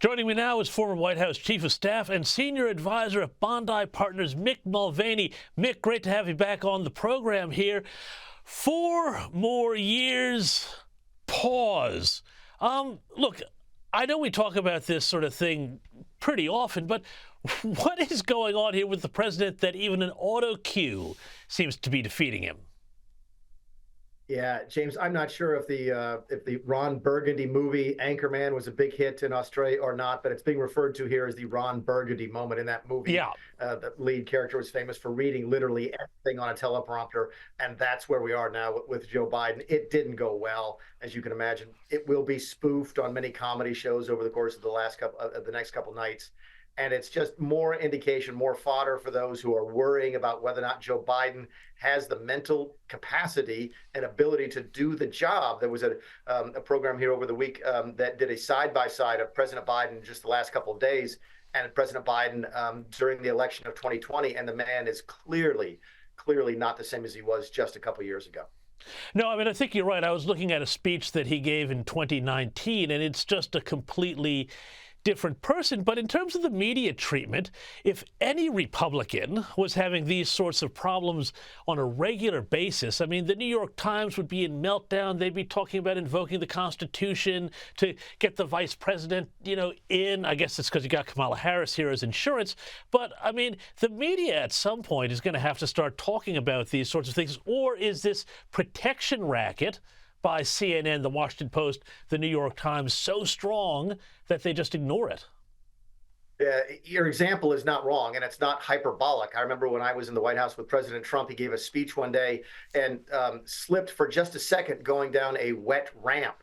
Joining me now is former White House Chief of Staff and Senior Advisor at Bondi Partners, Mick Mulvaney. Mick, great to have you back on the program here. 4 more years, pause. Look, I know we talk about this sort of thing pretty often, but what is going on here with the president that even an auto cue seems to be defeating him? Yeah, James, I'm not sure if the Ron Burgundy movie Anchorman was a big hit in Australia or not, but it's being referred to here as the Ron Burgundy moment in that movie. Yeah. The lead character was famous for reading literally everything on a teleprompter, and that's where we are now with Joe Biden. It didn't go well, as you can imagine. It will be spoofed on many comedy shows over the course of the next couple nights. And it's just more indication, more fodder for those who are worrying about whether or not Joe Biden has the mental capacity and ability to do the job. There was a program here over the week that did a side-by-side of President Biden just the last couple of days and President Biden during the election of 2020. And the man is clearly not the same as he was just a couple of years ago. No, I mean, I think you're right. I was looking at a speech that he gave in 2019, and it's just a completely different person. But in terms of the media treatment, if any Republican was having these sorts of problems on a regular basis, I mean, the New York Times would be in meltdown. They'd be talking about invoking the Constitution to get the vice president, in. I guess it's because you got Kamala Harris here as insurance. But, I mean, the media at some point is going to have to start talking about these sorts of things. Or is this protection racket by CNN, the Washington Post, the New York Times so strong that they just ignore it? Your example is not wrong, and it's not hyperbolic. I remember when I was in the White House with President Trump, he gave a speech one day and slipped for just a second going down a wet ramp.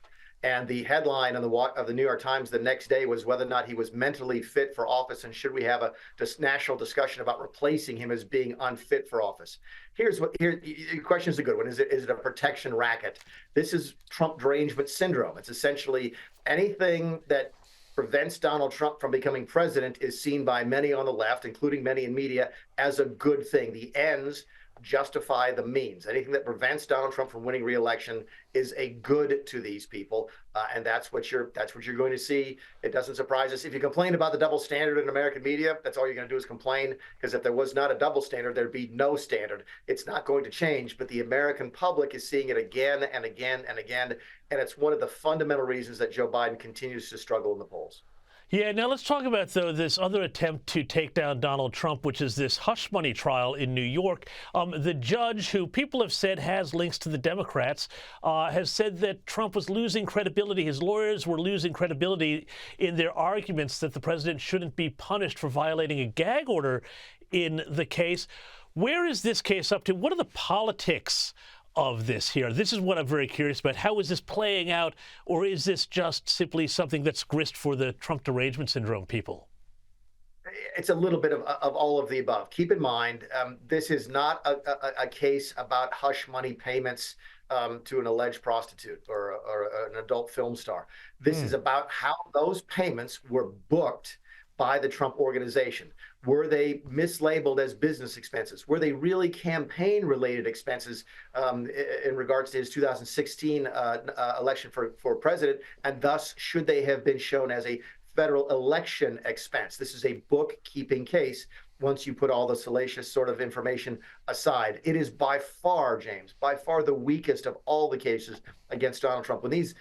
And the headline of the New York Times the next day was whether or not he was mentally fit for office and should we have a national discussion about replacing him as being unfit for office. Your question is a good one. Is it a protection racket? This is Trump derangement syndrome. It's essentially anything that prevents Donald Trump from becoming president is seen by many on the left, including many in media, as a good thing. The ends justify the means. Anything that prevents Donald Trump from winning re-election is a good to these people, and that's what you're going to see. It doesn't surprise us. If you complain about the double standard in American media, that's all you're going to do is complain, because if there was not a double standard, there'd be no standard. It's not going to change, but the American public is seeing it again and again and again, and it's one of the fundamental reasons that Joe Biden continues to struggle in the polls. Yeah, now let's talk about, though, this other attempt to take down Donald Trump, which is this hush money trial in New York. The judge, who people have said has links to the Democrats, has said that Trump was losing credibility. His lawyers were losing credibility in their arguments that the president shouldn't be punished for violating a gag order in the case. Where is this case up to? What are the politics of this here? This is what I'm very curious about. How is this playing out, or is this just simply something that's grist for the Trump derangement syndrome people? It's a little bit of all of the above. Keep in mind, this is not a case about hush money payments to an alleged prostitute or an adult film star. This is about how those payments were booked by the Trump organization. Were they mislabeled as business expenses? Were they really campaign-related expenses in regards to his 2016 election for president? And thus, should they have been shown as a federal election expense? This is a bookkeeping case once you put all the salacious sort of information aside. It is by far, James, by far the weakest of all the cases against Donald Trump. When these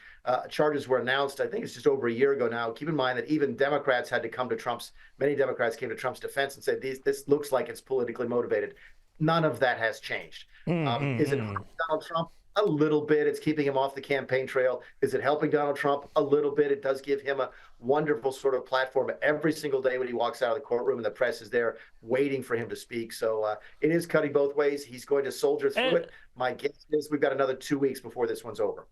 charges were announced, I think it's just over a year ago now, keep in mind that even Democrats had to come to many Democrats came to Trump's defense and said, this looks like it's politically motivated. None of that has changed. Is it Donald Trump? A little bit. It's keeping him off the campaign trail. Is it helping Donald Trump? A little bit. It does give him a wonderful sort of platform every single day when he walks out of the courtroom and the press is there waiting for him to speak. So it is cutting both ways. He's going to soldier through it. My guess is we've got another 2 weeks before this one's over.